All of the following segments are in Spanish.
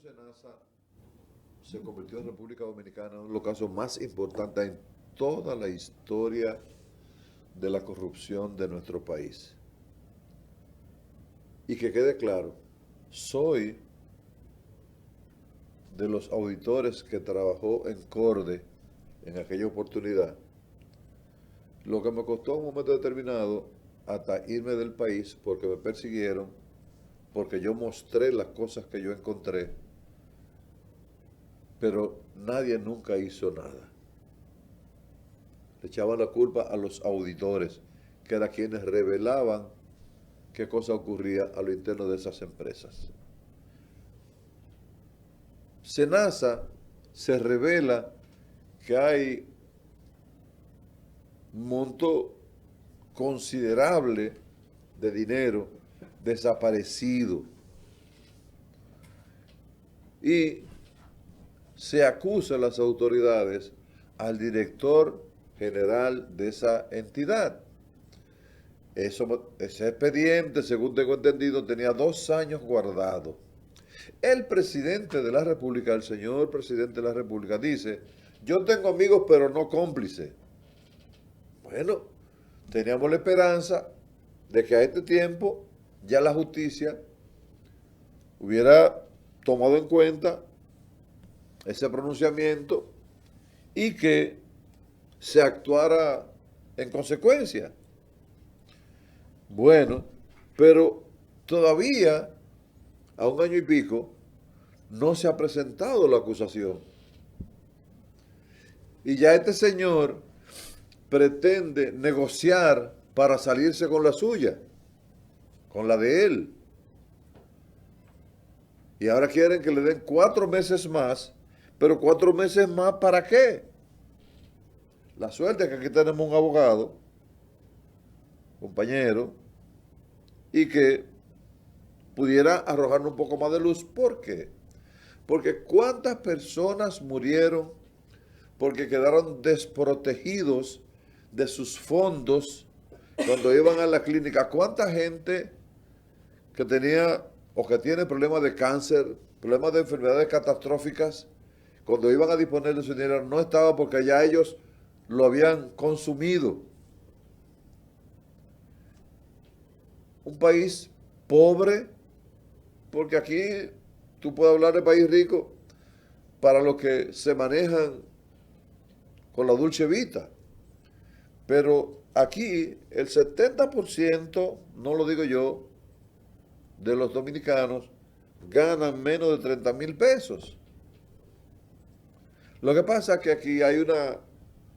SENASA se convirtió en República Dominicana en uno de los casos más importantes en toda la historia de la corrupción de nuestro país. Y que quede claro, soy de los auditores que trabajó en CORDE en aquella oportunidad, lo que me costó en un momento determinado hasta irme del país porque me persiguieron, porque yo mostré las cosas que yo encontré, pero nadie nunca hizo nada. Le echaban la culpa a los auditores, que eran quienes revelaban qué cosa ocurría a lo interno de esas empresas. SENASA se revela que hay un monto considerable de dinero desaparecido y se acusa a las autoridades al director general de esa entidad. Ese expediente, según tengo entendido, tenía 2 años guardado. El presidente de la República, el señor presidente de la República, dice: yo tengo amigos pero no cómplices. Bueno, teníamos la esperanza de que a este tiempo ya la justicia hubiera tomado en cuenta ese pronunciamiento y que se actuara en consecuencia. Bueno, pero todavía, a 1 año y pico, no se ha presentado la acusación. Y ya este señor pretende negociar para salirse con la suya, con la de él. Y ahora quieren que le den 4 meses más, pero 4 meses más ¿para qué? La suerte es que aquí tenemos un abogado, compañero, y que pudiera arrojarnos un poco más de luz. ¿Por qué? Porque ¿cuántas personas murieron porque quedaron desprotegidos de sus fondos cuando iban a la clínica? ¿Cuánta gente que tenía o que tiene problemas de cáncer, problemas de enfermedades catastróficas, cuando iban a disponer de su dinero no estaba porque ya ellos lo habían consumido? Un país pobre, porque aquí tú puedes hablar de país rico para los que se manejan con la dulce vita, pero aquí el 70%, no lo digo yo, de los dominicanos ganan menos de 30,000 pesos. Lo que pasa es que aquí hay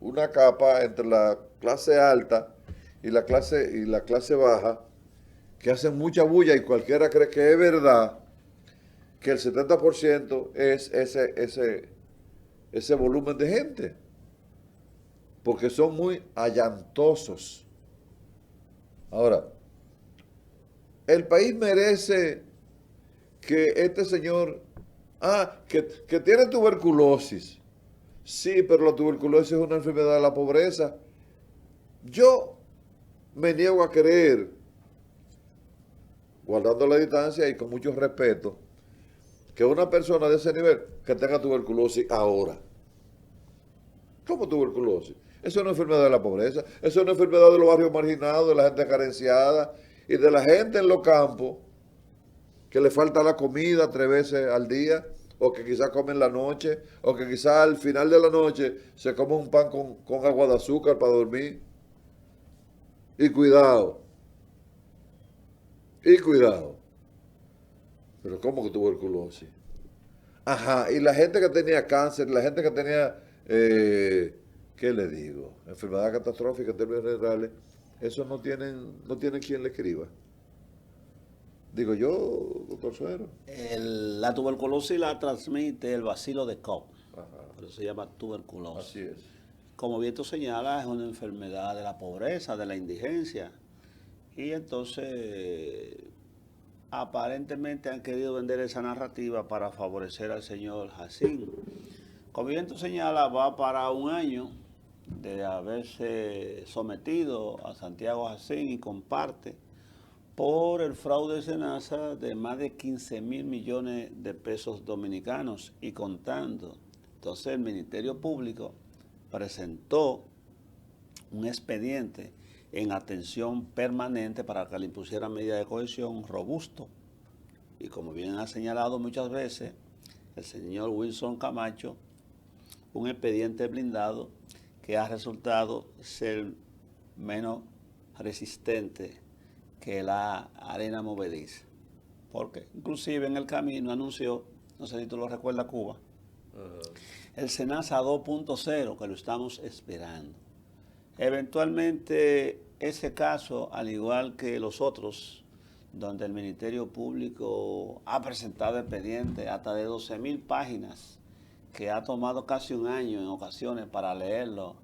una capa entre la clase alta y la clase baja que hacen mucha bulla y cualquiera cree que es verdad que el 70% es ese volumen de gente, porque son muy allantosos. Ahora, el país merece que este señor, que tiene tuberculosis. Sí, pero la tuberculosis es una enfermedad de la pobreza. Yo me niego a creer, guardando la distancia y con mucho respeto, que una persona de ese nivel que tenga tuberculosis ahora. ¿Cómo tuberculosis? Eso es una enfermedad de la pobreza, eso es una enfermedad de los barrios marginados, de la gente carenciada y de la gente en los campos que le falta la comida 3 veces al día, o que quizás come en la noche, o que quizás al final de la noche se come un pan con agua de azúcar para dormir. Y cuidado, y cuidado. Pero ¿cómo que tuberculosis? Ajá, y la gente que tenía cáncer, la gente que tenía, ¿qué le digo? Enfermedad catastrófica en términos generales, eso no tienen quien le escriba. Digo yo, doctor Suero. La tuberculosis la transmite el bacilo de Koch, Ajá, por eso se llama tuberculosis. así es. Como bien tú señalas, es una enfermedad de la pobreza, de la indigencia. Y entonces, aparentemente han querido vender esa narrativa para favorecer al señor Jacín. Como bien tú señalas, va para 1 año de haberse sometido a Santiago Jacín y comparte por el fraude de SENASA de más de 15.000 millones de pesos dominicanos y contando. Entonces el Ministerio Público presentó un expediente en atención permanente para que le impusieran medidas de cohesión robusto. Y como bien ha señalado muchas veces el señor Wilson Camacho, un expediente blindado que ha resultado ser menos resistente que la arena movediza. Porque inclusive en el camino anunció, no sé si tú lo recuerdas, Cuba, el SENASA 2.0, que lo estamos esperando. Eventualmente ese caso, al igual que los otros, donde el Ministerio Público ha presentado expedientes hasta de 12.000 páginas, que ha tomado casi un año en ocasiones para leerlo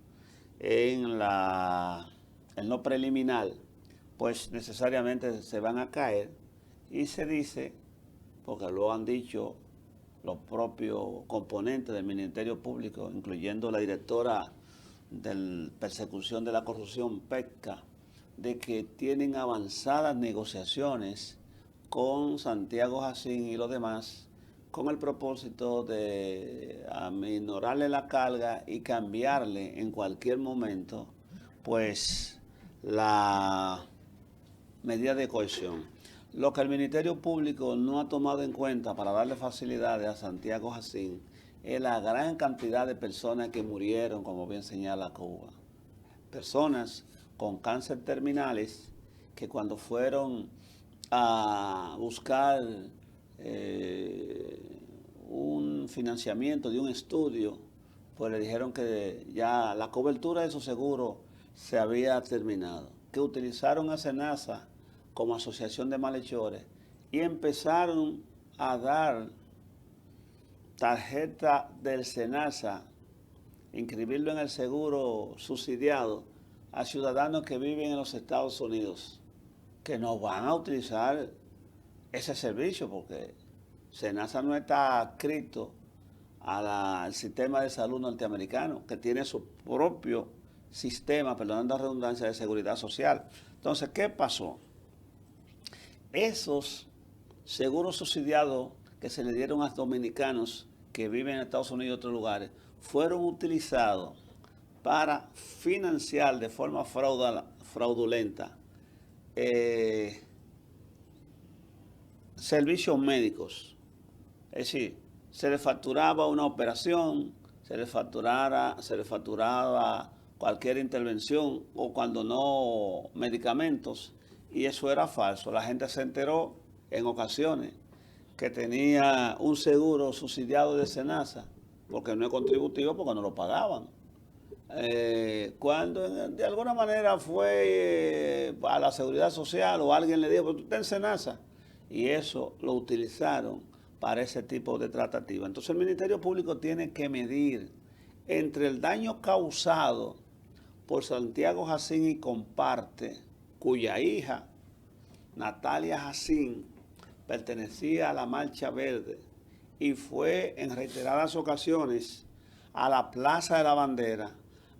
en lo preliminar, pues necesariamente se van a caer. Y se dice, porque lo han dicho los propios componentes del Ministerio Público, incluyendo la directora de Persecución de la Corrupción, PECCA, de que tienen avanzadas negociaciones con Santiago Jacín y los demás, con el propósito de aminorarle la carga y cambiarle en cualquier momento, pues, la medida de cohesión. Lo que el Ministerio Público no ha tomado en cuenta para darle facilidades a Santiago Jacín es la gran cantidad de personas que murieron, como bien señala Cuba. Personas con cáncer terminales que cuando fueron a buscar un financiamiento de un estudio, pues le dijeron que ya la cobertura de su seguro se había terminado, que utilizaron a SENASA como asociación de malhechores y empezaron a dar tarjeta del SENASA, inscribirlo en el seguro subsidiado a ciudadanos que viven en los Estados Unidos, que no van a utilizar ese servicio porque SENASA no está adscrito al sistema de salud norteamericano, que tiene su propio sistema, perdonando la redundancia, de seguridad social. Entonces, ¿qué pasó? Esos seguros subsidiados que se le dieron a dominicanos que viven en Estados Unidos y otros lugares fueron utilizados para financiar de forma fraudulenta servicios médicos. Es decir, se le facturaba una operación, se le facturaba cualquier intervención o cuando no medicamentos, y eso era falso. La gente se enteró en ocasiones que tenía un seguro subsidiado de SENASA, porque no es contributivo, porque no lo pagaban. Cuando de alguna manera fue a la seguridad social o alguien le dijo, pero tú estás en SENASA, y eso lo utilizaron para ese tipo de tratativa. Entonces el Ministerio Público tiene que medir entre el daño causado por Santiago Jacín y comparte, cuya hija, Natalia Jacín, pertenecía a la Marcha Verde y fue en reiteradas ocasiones a la Plaza de la Bandera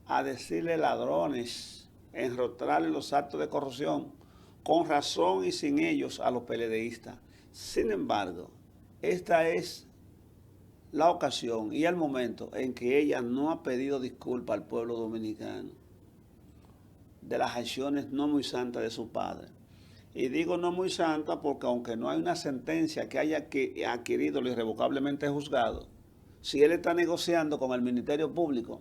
a decirle ladrones, enrostrarle los actos de corrupción, con razón y sin ellos, a los PLDistas. Sin embargo, esta es la ocasión y el momento en que ella no ha pedido disculpas al pueblo dominicano de las acciones no muy santas de su padre. Y digo no muy santa porque aunque no hay una sentencia que haya adquirido lo irrevocablemente juzgado, si él está negociando con el Ministerio Público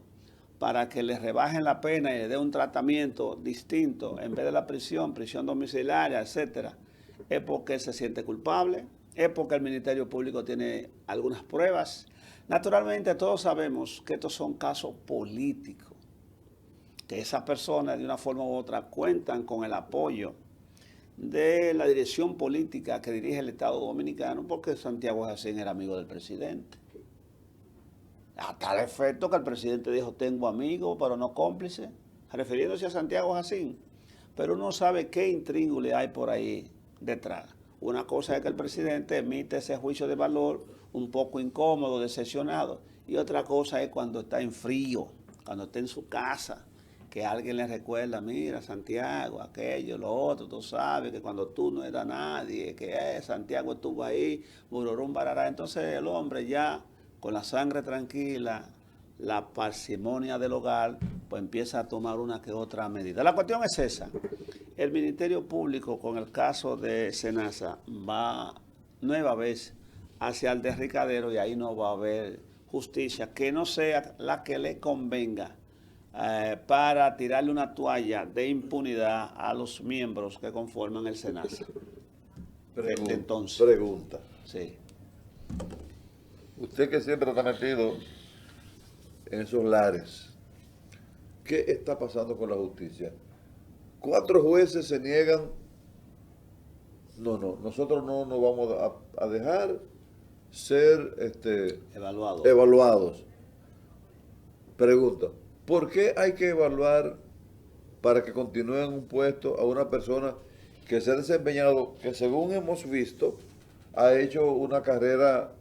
para que le rebajen la pena y le dé un tratamiento distinto en vez de la prisión domiciliaria, etcétera, es porque él se siente culpable, es porque el Ministerio Público tiene algunas pruebas. Naturalmente todos sabemos que estos son casos políticos, que esas personas de una forma u otra cuentan con el apoyo de la dirección política que dirige el Estado Dominicano, porque Santiago Jacín era amigo del presidente. A tal efecto que el presidente dijo, tengo amigos, pero no cómplices, refiriéndose a Santiago Jacín. Pero uno sabe qué intríngulis hay por ahí detrás. Una cosa es que el presidente emite ese juicio de valor un poco incómodo, decepcionado, y otra cosa es cuando está en frío, cuando está en su casa, que alguien le recuerda, mira, Santiago, aquello, lo otro, tú sabes que cuando tú no eras nadie, que Santiago estuvo ahí, bururum, barará. Entonces el hombre ya, con la sangre tranquila, la parsimonia del hogar, pues empieza a tomar una que otra medida. La cuestión es esa. El Ministerio Público, con el caso de Senasa, va nueva vez hacia el derricadero y ahí no va a haber justicia que no sea la que le convenga para tirarle una toalla de impunidad a los miembros que conforman el Senasa. Pregunta. Sí. Usted que siempre está metido en esos lares, ¿qué está pasando con la justicia? 4 jueces se niegan. No, nosotros no nos vamos a dejar ser evaluados. Pregunta, ¿por qué hay que evaluar para que continúe en un puesto a una persona que se ha desempeñado, que según hemos visto, ha hecho una carrera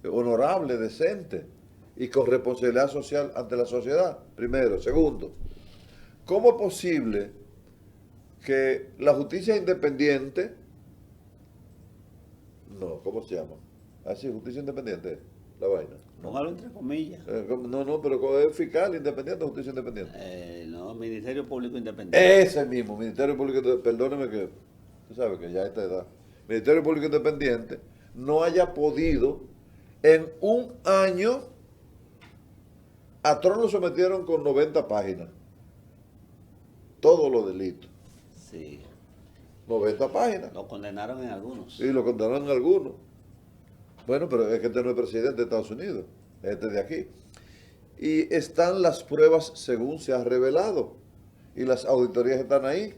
honorable, decente y con responsabilidad social ante la sociedad? Primero. Segundo, ¿cómo es posible que la justicia independiente, ¿cómo se llama? Así, justicia independiente, la vaina. Póngalo entre comillas. Pero es fiscal independiente o justicia independiente. No, Ministerio Público Independiente. Ese mismo, Ministerio Público Independiente, perdóneme que, tú sabes que ya a esta edad, Ministerio Público Independiente no haya podido, en un año, a Trump lo sometieron con 90 páginas. Todos los delitos. Sí. 90 páginas. Lo condenaron en algunos. Y lo condenaron en algunos. Bueno, pero es que este no es presidente de Estados Unidos, este de aquí. Y están las pruebas según se ha revelado. Y las auditorías están ahí.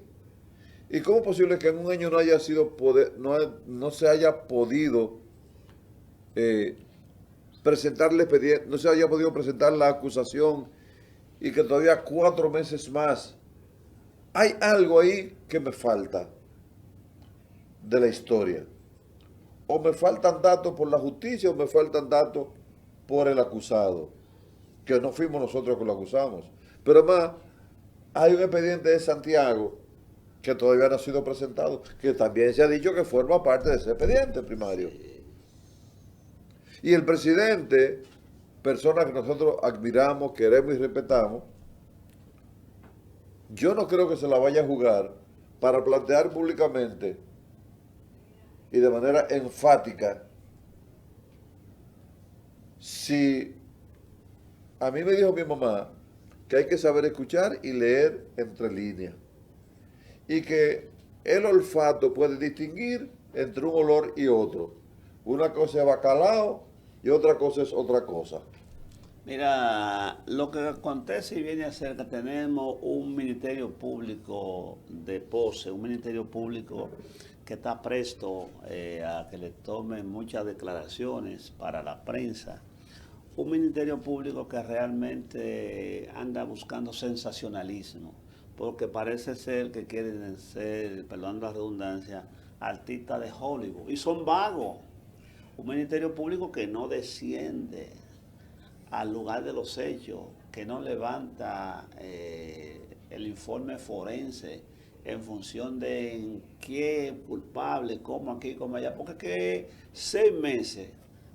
¿Y cómo es posible que en un año no haya sido no se haya podido presentarle expediente, no se haya podido presentar la acusación y que todavía 4 meses más? Hay algo ahí que me falta de la historia. O me faltan datos por la justicia o me faltan datos por el acusado, que no fuimos nosotros que lo acusamos. Pero además, hay un expediente de Santiago que todavía no ha sido presentado, que también se ha dicho que forma parte de ese expediente primario. Y el presidente, persona que nosotros admiramos, queremos y respetamos, yo no creo que se la vaya a jugar para plantear públicamente y de manera enfática, si a mí me dijo mi mamá que hay que saber escuchar y leer entre líneas, y que el olfato puede distinguir entre un olor y otro. Una cosa es bacalao y otra cosa es otra cosa. Mira, lo que acontece y viene a ser que tenemos un ministerio público de pose, un ministerio público que está presto a que le tomen muchas declaraciones para la prensa, un ministerio público que realmente anda buscando sensacionalismo, porque parece ser que quieren ser, perdón la redundancia, artistas de Hollywood, y son vagos. Un ministerio público que no desciende al lugar de los hechos, que no levanta el informe forense en función de en qué culpable, cómo aquí, cómo allá, porque es que 6 meses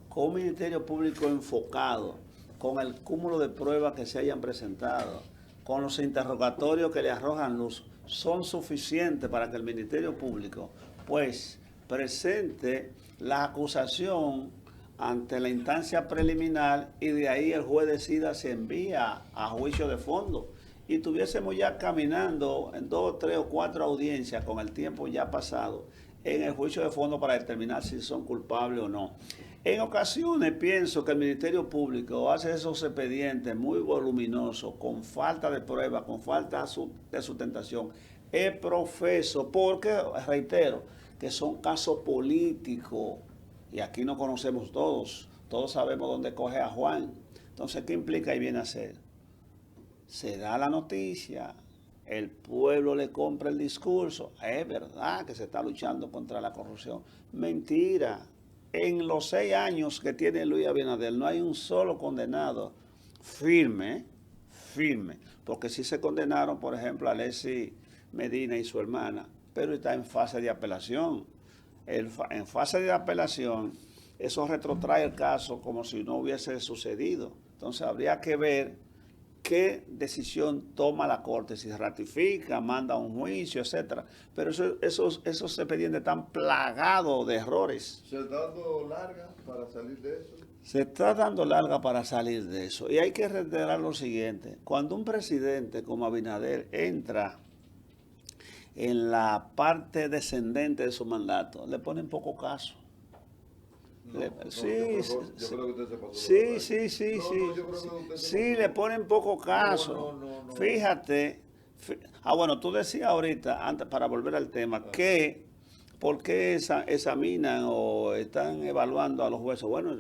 con un ministerio público enfocado, con el cúmulo de pruebas que se hayan presentado, con los interrogatorios que le arrojan luz, son suficientes para que el Ministerio Público pues presente la acusación ante la instancia preliminar y de ahí el juez decida si envía a juicio de fondo y tuviésemos ya caminando en 2, 3 o 4 audiencias con el tiempo ya pasado en el juicio de fondo para determinar si son culpables o no. En ocasiones pienso que el Ministerio Público hace esos expedientes muy voluminosos, con falta de prueba, con falta de sustentación. Es profeso, porque, reitero, que son casos políticos y aquí no conocemos todos sabemos dónde coge a Juan. Entonces, ¿qué implica y viene a ser? Se da la noticia, el pueblo le compra el discurso, es verdad que se está luchando contra la corrupción. Mentira. En los 6 años que tiene Luis Abinader no hay un solo condenado firme firme, porque sí se condenaron, por ejemplo, a Alexis Medina y su hermana, pero está en fase de apelación. En fase de apelación, eso retrotrae el caso como si no hubiese sucedido. Entonces habría que ver qué decisión toma la Corte, si se ratifica, manda un juicio, etcétera. Pero esos expedientes están plagados de errores. ¿Se está dando larga para salir de eso? Se está dando larga para salir de eso. Y hay que reiterar lo siguiente. Cuando un presidente como Abinader entra en la parte descendente de su mandato, le ponen poco caso. No, Sí, yo creo que usted se pasó. sí, le ponen poco caso. No. Fíjate, bueno, tú decías ahorita, antes, para volver al tema, que ¿por qué examinan o están evaluando a los jueces? Bueno,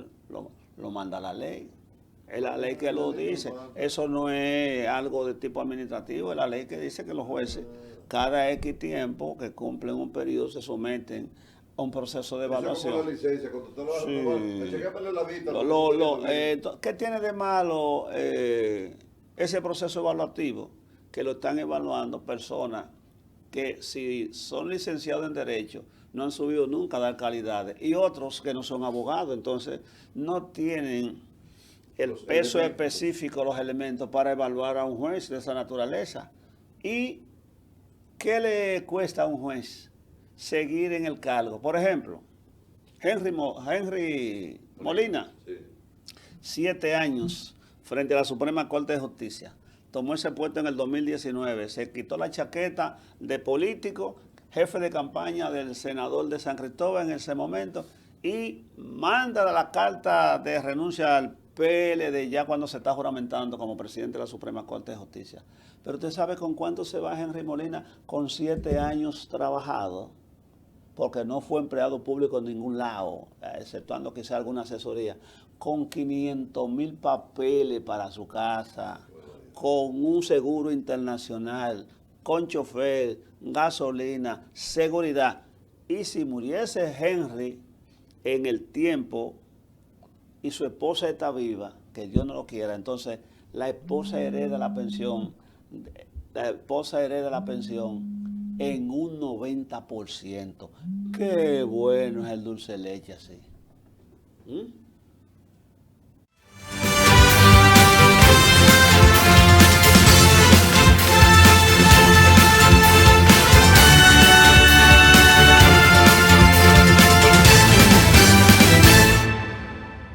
lo manda la ley. Es la ley que lo dice. Eso no es algo de tipo administrativo, es la ley que dice que los jueces, cada X tiempo que cumplen un periodo, se someten a un proceso de evaluación. Como la licencia, cuando usted la vista. ¿Qué tiene de malo ese proceso evaluativo? Que lo están evaluando personas que si son licenciados en Derecho no han subido nunca a dar calidades, y otros que no son abogados, entonces no tienen el peso específico, los elementos para evaluar a un juez de esa naturaleza. ¿Y qué le cuesta a un juez seguir en el cargo? Por ejemplo, Henry Molina, 7 años frente a la Suprema Corte de Justicia. Tomó ese puesto en el 2019, se quitó la chaqueta de político, jefe de campaña del senador de San Cristóbal en ese momento, y manda la carta de renuncia al PLD ya cuando se está juramentando como presidente de la Suprema Corte de Justicia. Pero usted sabe con cuánto se va Henry Molina, con 7 años trabajado, porque no fue empleado público en ningún lado, exceptuando quizá alguna asesoría, con 500,000 papeles para su casa, con un seguro internacional, con chofer, gasolina, seguridad. Y si muriese Henry en el tiempo y su esposa está viva, que Dios no lo quiera, entonces la esposa hereda la pensión, en un 90%. Qué bueno es el dulce de leche así.